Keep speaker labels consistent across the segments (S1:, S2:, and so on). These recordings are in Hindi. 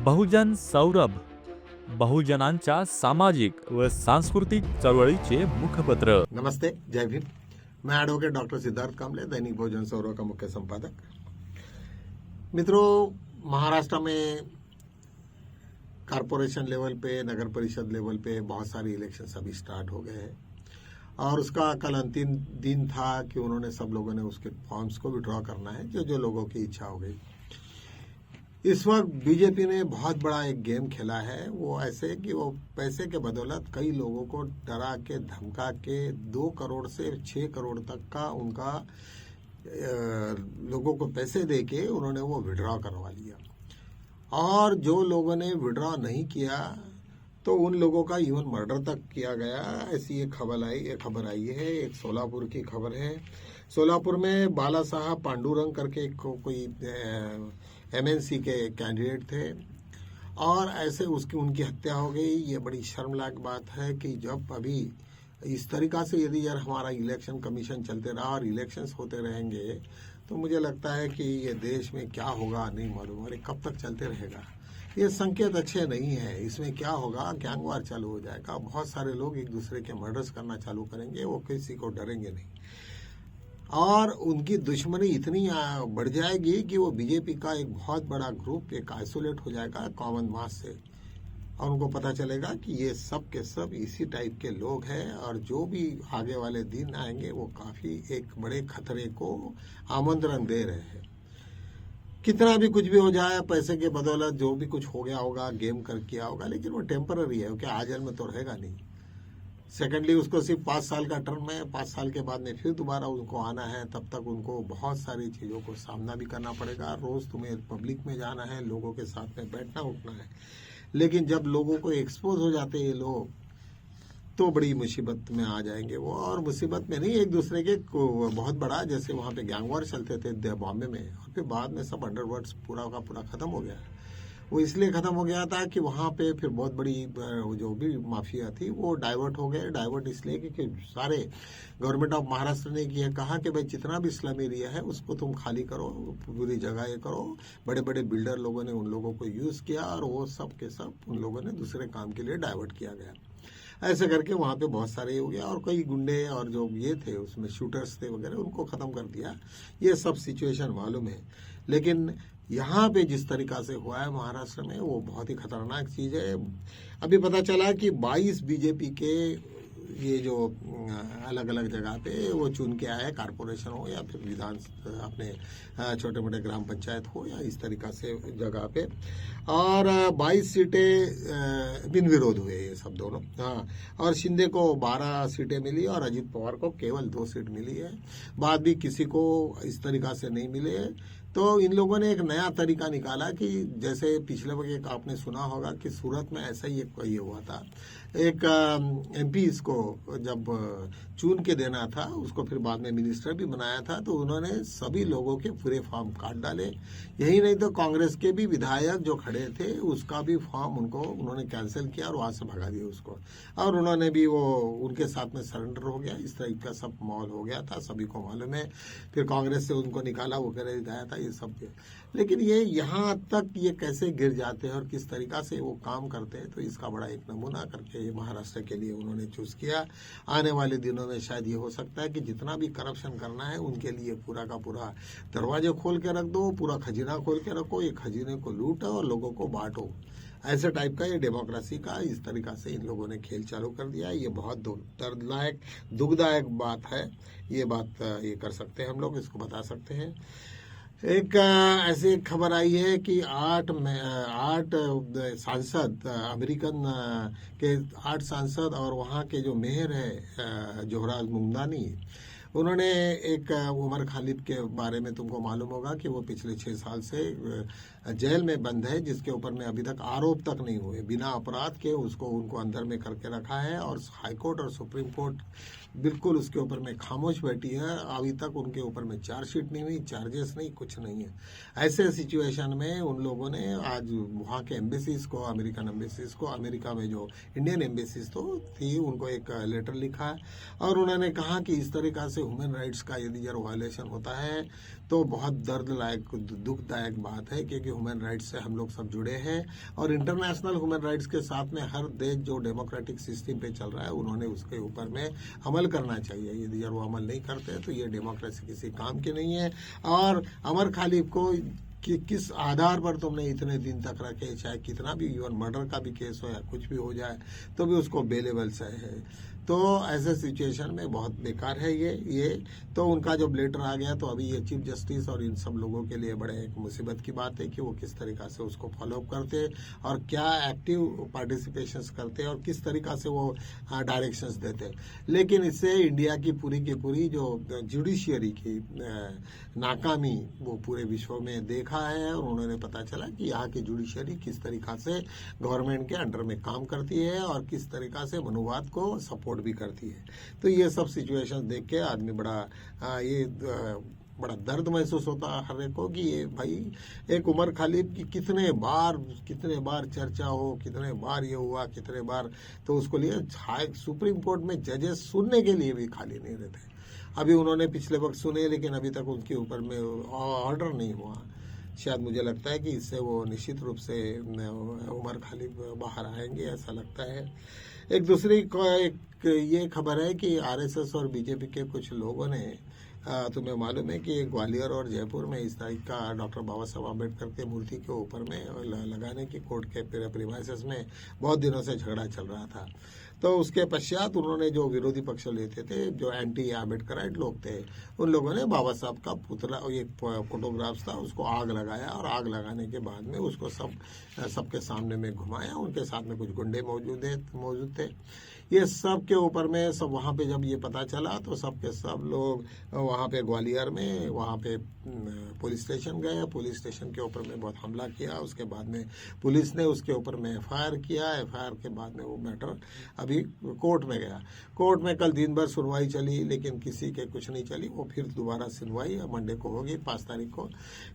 S1: बहुजन सौरभ, बहुजनांच्या सामाजिक व सांस्कृतिक चळवळीचे मुखपत्र।
S2: नमस्ते, जय भीम। मैं एडवोकेट डॉक्टर सिद्धार्थ कामले, दैनिक बहुजन सौरभ का मुख्य संपादक। मित्रों, महाराष्ट्र में कारपोरेशन लेवल पे, नगर परिषद लेवल पे बहुत सारी इलेक्शंस अभी स्टार्ट हो गए हैं और उसका कल अंतिम दिन था कि उन्होंने सब लोगों ने उसके फॉर्म्स को विड्रॉ करना है, जो जो लोगों की इच्छा हो गई। इस वक्त बीजेपी ने बहुत बड़ा एक गेम खेला है, वो ऐसे कि वो पैसे के बदौलत कई लोगों को डरा के धमका के 2 करोड़ से 6 करोड़ तक का उनका लोगों को पैसे दे के उन्होंने वो विड्रॉ करवा लिया। और जो लोगों ने विड्रॉ नहीं किया तो उन लोगों का इवन मर्डर तक किया गया। ऐसी एक खबर आई है, एक सोलापुर की खबर है। सोलापुर में बाला साहब पांडुरंग करके कोई एमएनसी के कैंडिडेट थे और ऐसे उनकी हत्या हो गई। ये बड़ी शर्मनाक बात है कि जब अभी इस तरीका से यदि यार हमारा इलेक्शन कमीशन चलते रहा और इलेक्शंस होते रहेंगे तो मुझे लगता है कि ये देश में क्या होगा नहीं मालूम, और कब तक चलते रहेगा। ये संकेत अच्छे नहीं है। इसमें क्या होगा, गैंगवार चालू हो जाएगा, बहुत सारे लोग एक दूसरे के मर्डर्स करना चालू करेंगे, वो किसी को डरेंगे नहीं और उनकी दुश्मनी इतनी बढ़ जाएगी कि वो बीजेपी का एक बहुत बड़ा ग्रुप एक आइसोलेट हो जाएगा कॉमन मास से, और उनको पता चलेगा कि ये सब के सब इसी टाइप के लोग हैं और जो भी आगे वाले दिन आएंगे वो काफी एक बड़े खतरे को आमंत्रण दे रहे हैं। कितना भी कुछ भी हो जाए, पैसे के बदौलत जो भी कुछ हो गया होगा, गेम कर किया होगा, लेकिन वो टेम्पररी है, क्या आजल में तो रहेगा नहीं। सेकेंडली उसको सिर्फ 5 साल का टर्म है, 5 साल के बाद में फिर दोबारा उनको आना है, तब तक उनको बहुत सारी चीज़ों को सामना भी करना पड़ेगा। रोज़ तुम्हें पब्लिक में जाना है, लोगों के साथ में बैठना उठना है, लेकिन जब लोगों को एक्सपोज हो जाते हैं ये लोग तो बड़ी मुसीबत में आ जाएंगे वो। और मुसीबत में नहीं, एक दूसरे के बहुत बड़ा, जैसे वहाँ पे गैंगवार चलते थे बॉम्बे में और फिर बाद में सब अंडरवर्ल्ड पूरा का पूरा खत्म हो गया। वो इसलिए खत्म हो गया था कि वहाँ पे फिर बहुत बड़ी जो भी माफिया थी वो डाइवर्ट हो गए। डाइवर्ट इसलिए कि सारे गवर्नमेंट ऑफ महाराष्ट्र ने किया कहा कि भाई जितना भी स्लम एरिया है उसको तुम खाली करो, पूरी जगह ये करो। बड़े बड़े बिल्डर लोगों ने उन लोगों को यूज किया और वो सब के सब उन लोगों ने दूसरे काम के लिए डाइवर्ट किया गया। ऐसे करके वहाँ पे बहुत सारे हो गया और कई गुंडे और जो ये थे उसमें शूटर्स थे वगैरह, उनको खत्म कर दिया। ये सब सिचुएशन मालूम है, लेकिन यहाँ पे जिस तरीका से हुआ है महाराष्ट्र में वो बहुत ही खतरनाक चीज है। अभी पता चला कि 22 बीजेपी के ये जो अलग अलग जगह पे वो चुन के आए, कारपोरेशन हो या फिर विधान अपने छोटे मोटे ग्राम पंचायत हो या इस तरीका से जगह पे, और 22 सीटें बिन विरोध हुए ये सब दोनों। हाँ, और शिंदे को 12 सीटें मिली और अजित पवार को केवल 2 सीट मिली है। बाद भी किसी को इस तरीका से नहीं मिले। तो इन लोगों ने एक नया तरीका निकाला कि जैसे पिछले वक्त एक आपने सुना होगा कि सूरत में ऐसा ही एक ये हुआ था, एक एमपी इसको जब चुन के देना था, उसको फिर बाद में मिनिस्टर भी बनाया था, तो उन्होंने सभी लोगों के पूरे फॉर्म काट डाले। यही नहीं तो कांग्रेस के भी विधायक जो खड़े थे उसका भी फॉर्म उन्होंने कैंसिल किया और वहां से भगा दिया उसको, और उन्होंने भी वो उनके साथ में सरेंडर हो गया। इस तरह का सब माहौल हो गया था, सभी को मालूम है। फिर कांग्रेस से उनको निकाला, वो करे दिखाया था ये सब। लेकिन ये यहाँ तक ये कैसे गिर जाते हैं और किस तरीका से वो काम करते हैं, तो इसका बड़ा एक नमूना करके ये महाराष्ट्र के लिए उन्होंने चूज किया। आने वाले दिनों में शायद ये हो सकता है कि जितना भी करप्शन करना है उनके लिए पूरा का पूरा दरवाजे खोल के रख दो, पूरा खजीना खोल के रखो, ये खजीने को लूटो और लोगों को बांटो। ऐसे टाइप का ये डेमोक्रेसी का इस तरीका से इन लोगों ने खेल चालू कर दिया। ये बहुत दर्दनाक दुखदायक बात है। ये बात ये कर सकते हैं हम लोग, इसको बता सकते हैं। एक ऐसी खबर आई है कि 8 सांसद अमेरिकन के 8 सांसद और वहाँ के जो मेयर है जोहराज मुमदानी, उन्होंने एक उमर खालिद के बारे में तुमको मालूम होगा कि वो पिछले 6 साल से जेल में बंद है, जिसके ऊपर में अभी तक आरोप तक नहीं हुए। बिना अपराध के उनको अंदर में करके रखा है और हाईकोर्ट और सुप्रीम कोर्ट बिल्कुल उसके ऊपर में खामोश बैठी है। अभी तक उनके ऊपर में चार्जशीट नहीं हुई, चार्जेस नहीं, कुछ नहीं है। ऐसे सिचुएशन में उन लोगों ने आज वहाँ के एम्बेसीज को, अमेरिकन एम्बेसीज को, अमेरिका में जो इंडियन एम्बेसीज तो थी, उनको एक लेटर लिखा और उन्होंने कहा कि इस तरीका से ह्यूमन राइट्स का यदि जब वायलेशन होता है तो बहुत दर्द लायक, दुखदायक बात है, क्योंकि ह्यूमन राइट्स से हम लोग सब जुड़े हैं और इंटरनेशनल ह्यूमन राइट्स के साथ में हर देश जो डेमोक्रेटिक सिस्टम पे चल रहा है उन्होंने उसके ऊपर में अमल करना चाहिए। यदि वो अमल नहीं करते तो ये डेमोक्रेसी किसी काम की नहीं है। और अमर खालिद को कि किस आधार पर तुमने इतने दिन तक रखे, चाहे कितना भी इवन मर्डर का भी केस हो या कुछ भी हो जाए तो भी उसको बेलेबल से है। तो ऐसे सिचुएशन में बहुत बेकार है ये तो उनका जब लेटर आ गया तो अभी ये चीफ जस्टिस और इन सब लोगों के लिए बड़े एक मुसीबत की बात है कि वो किस तरीका से उसको फॉलोअप करते और क्या एक्टिव पार्टिसिपेशंस करते और किस तरीका से वो डायरेक्शंस देते। लेकिन इससे इंडिया की पूरी जो जुडिशियरी की नाकामी वो पूरे विश्व में देखा है और उन्होंने पता चला कि यहाँ की जुडिशियरी किस तरीका से गवर्नमेंट के अंडर में काम करती है और किस तरीका से मनुवाद को सपोर्ट भी करती है। तो ये सब सिचुएशन देख के आदमी बड़ा दर्द महसूस होता है हर एक को कि ये भाई एक उमर खालिद की कितने बार चर्चा हो, कितने बार ये हुआ, कितने बार तो उसको लिए सुप्रीम कोर्ट में जजेस सुनने के लिए भी खाली नहीं रहते। अभी उन्होंने पिछले वक्त सुने लेकिन अभी तक उनके ऊपर में ऑर्डर नहीं हुआ। शायद मुझे लगता है कि इससे वो निश्चित रूप से उमर खालिद बाहर आएंगे, ऐसा लगता है। एक दूसरी एक ये खबर है कि आरएसएस और बीजेपी के कुछ लोगों ने तुम्हें मालूम है कि ग्वालियर और जयपुर में इस तारीख का डॉक्टर बाबा साहब आम्बेडकर के मूर्ति के ऊपर में लगाने की कोर्ट के प्रीमाइसेस में बहुत दिनों से झगड़ा चल रहा था। तो उसके पश्चात उन्होंने जो विरोधी पक्ष लेते थे, जो एंटी आम्बेडकराइट लोग थे, उन लोगों ने बाबा साहब का पुतला, एक फोटोग्राफ्स था, उसको आग लगाया और आग लगाने के बाद में उसको सबके सामने में घुमाया। उनके साथ में कुछ गुंडे मौजूद थे। ये सब के ऊपर में सब वहाँ पे जब ये पता चला तो सब लोग वहाँ पे ग्वालियर में वहाँ पे पुलिस स्टेशन गए। पुलिस स्टेशन के ऊपर में बहुत हमला किया। उसके बाद में पुलिस ने उसके ऊपर में एफआईआर किया। एफआईआर के बाद में वो मैटर अभी कोर्ट में गया। कोर्ट में कल दिन भर सुनवाई चली लेकिन किसी के कुछ नहीं चली। वो फिर दोबारा सुनवाई मंडे को होगी, 5 तारीख को।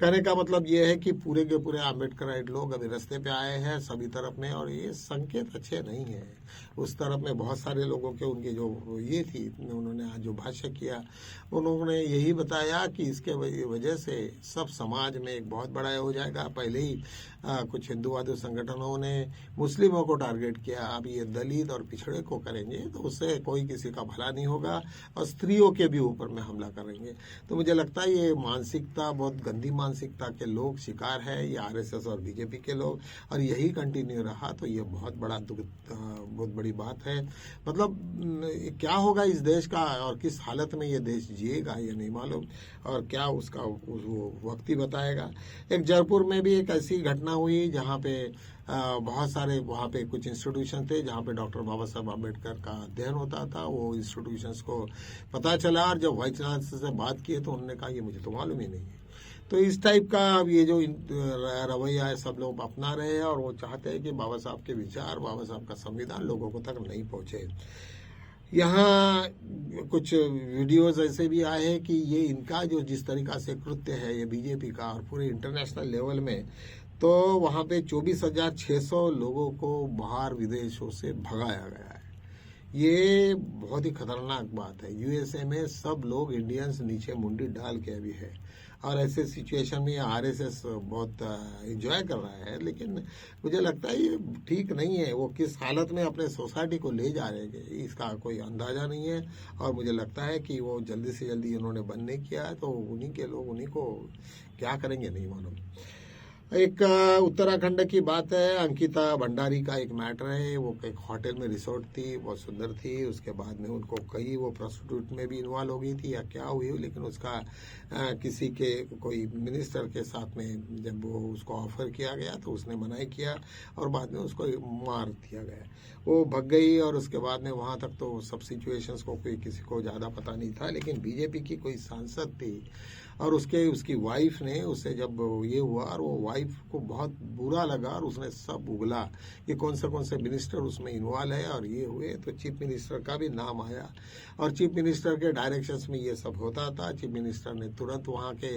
S2: कहने का मतलब ये है कि पूरे के पूरे आम्बेडकराइट लोग अभी रास्ते पे आए हैं सभी तरफ में और ये संकेत अच्छे नहीं है। उस तरफ में बहुत सारे लोगों के उनकी जो ये थी, उन्होंने आज जो भाष्य किया उन्होंने यही बताया कि इसके वजह से सब समाज में एक बहुत बड़ा हो जाएगा। पहले ही कुछ हिंदूवादी संगठनों ने मुस्लिमों को टारगेट किया, अब ये दलित और पिछड़े को करेंगे तो उससे कोई किसी का भला नहीं होगा और स्त्रियों के भी ऊपर में हमला करेंगे। तो मुझे लगता है ये मानसिकता, बहुत गंदी मानसिकता के लोग शिकार है ये आरएसएस और बीजेपी के लोग, और यही कंटिन्यू रहा तो ये बहुत बड़ी बात है। मतलब क्या होगा इस देश का और किस हालत में ये देश जिएगा ये नहीं मालूम, और क्या उसका वो वक्त ही बताएगा। एक जयपुर में भी एक ऐसी घटना हुई जहाँ पे बहुत सारे वहाँ पे कुछ इंस्टीट्यूशन थे जहाँ पे डॉक्टर बाबा साहब आम्बेडकर का अध्ययन होता था। वो इंस्टीट्यूशंस को पता चला और जब वाइस चांसलर से बात किए तो उन्होंने कहा ये मुझे तो मालूम ही नहीं है। तो इस टाइप का अब ये जो रवैया है सब लोग अपना रहे हैं और वो चाहते हैं कि बाबा साहब के विचार, बाबा साहब का संविधान लोगों को तक नहीं पहुंचे। यहाँ कुछ वीडियोस ऐसे भी आए हैं कि ये इनका जो जिस तरीका से कृत्य है ये बीजेपी का और पूरे इंटरनेशनल लेवल में, तो वहाँ पे 24,600 लोगों को बाहर विदेशों से भगाया गया है। ये बहुत ही खतरनाक बात है। यूएसए में सब लोग इंडियंस नीचे मुंडी डाल के अभी है और ऐसे सिचुएशन में आरएसएस बहुत एंजॉय कर रहा है। लेकिन मुझे लगता है ये ठीक नहीं है। वो किस हालत में अपने सोसाइटी को ले जा रहे हैं इसका कोई अंदाजा नहीं है और मुझे लगता है कि वो जल्दी से जल्दी उन्होंने बंद नहीं किया है तो उन्हीं के लोग उन्हीं को क्या करेंगे नहीं मालूम। एक उत्तराखंड की बात है। अंकिता भंडारी का एक मैटर है। वो एक होटल में रिसोर्ट थी, बहुत सुंदर थी। उसके बाद में उनको कई वो प्रोस्टिट्यूट में भी इन्वॉल्व हो गई थी या क्या हुई, लेकिन उसका किसी के कोई मिनिस्टर के साथ में जब वो उसको ऑफर किया गया तो उसने मनाही किया और बाद में उसको मार दिया गया। वो भग गई और उसके बाद में वहाँ तक तो सब सिचुएशंस को कोई किसी को ज़्यादा पता नहीं था। लेकिन बीजेपी की कोई सांसद थी और उसकी वाइफ ने उससे जब ये हुआ और वो वाइफ वाइफ को बहुत बुरा लगा और उसने सब उगला कि कौन से मिनिस्टर उसमें इन्वॉल्व है और ये हुए। तो चीफ मिनिस्टर का भी नाम आया और चीफ मिनिस्टर के डायरेक्शंस में ये सब होता था। चीफ मिनिस्टर ने तुरंत वहाँ के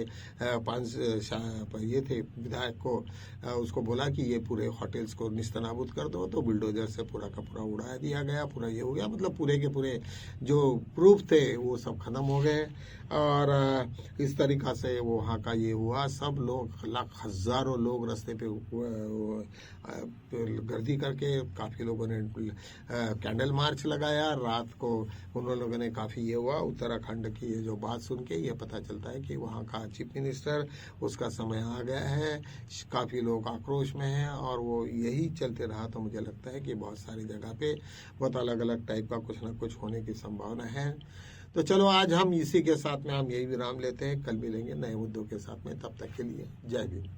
S2: ये थे विधायक को उसको बोला कि ये पूरे होटल्स को निस्तनाबूद कर दो। तो बुलडोजर से पूरा का पूरा उड़ा दिया गया, पूरा ये हो गया। मतलब पूरे के पूरे जो प्रूफ थे वो सब खत्म हो गए और इस तरीका से वो वहाँ का ये हुआ। सब लोग हजारों लोग रास्ते पे गर्दी करके, काफ़ी लोगों ने कैंडल मार्च लगाया। रात को उन लोगों ने काफ़ी ये हुआ। उत्तराखंड की ये जो बात सुन के ये पता चलता है कि वहाँ का चीफ मिनिस्टर, उसका समय आ गया है। काफ़ी लोग आक्रोश में हैं और वो यही चलते रहा तो मुझे लगता है कि बहुत सारी जगह पे बहुत अलग अलग टाइप का कुछ ना कुछ होने की संभावना है। तो चलो आज हम इसी के साथ में हम यही विराम लेते हैं। कल मिलेंगे नए मुद्दों के साथ में। तब तक के लिए जय भीम।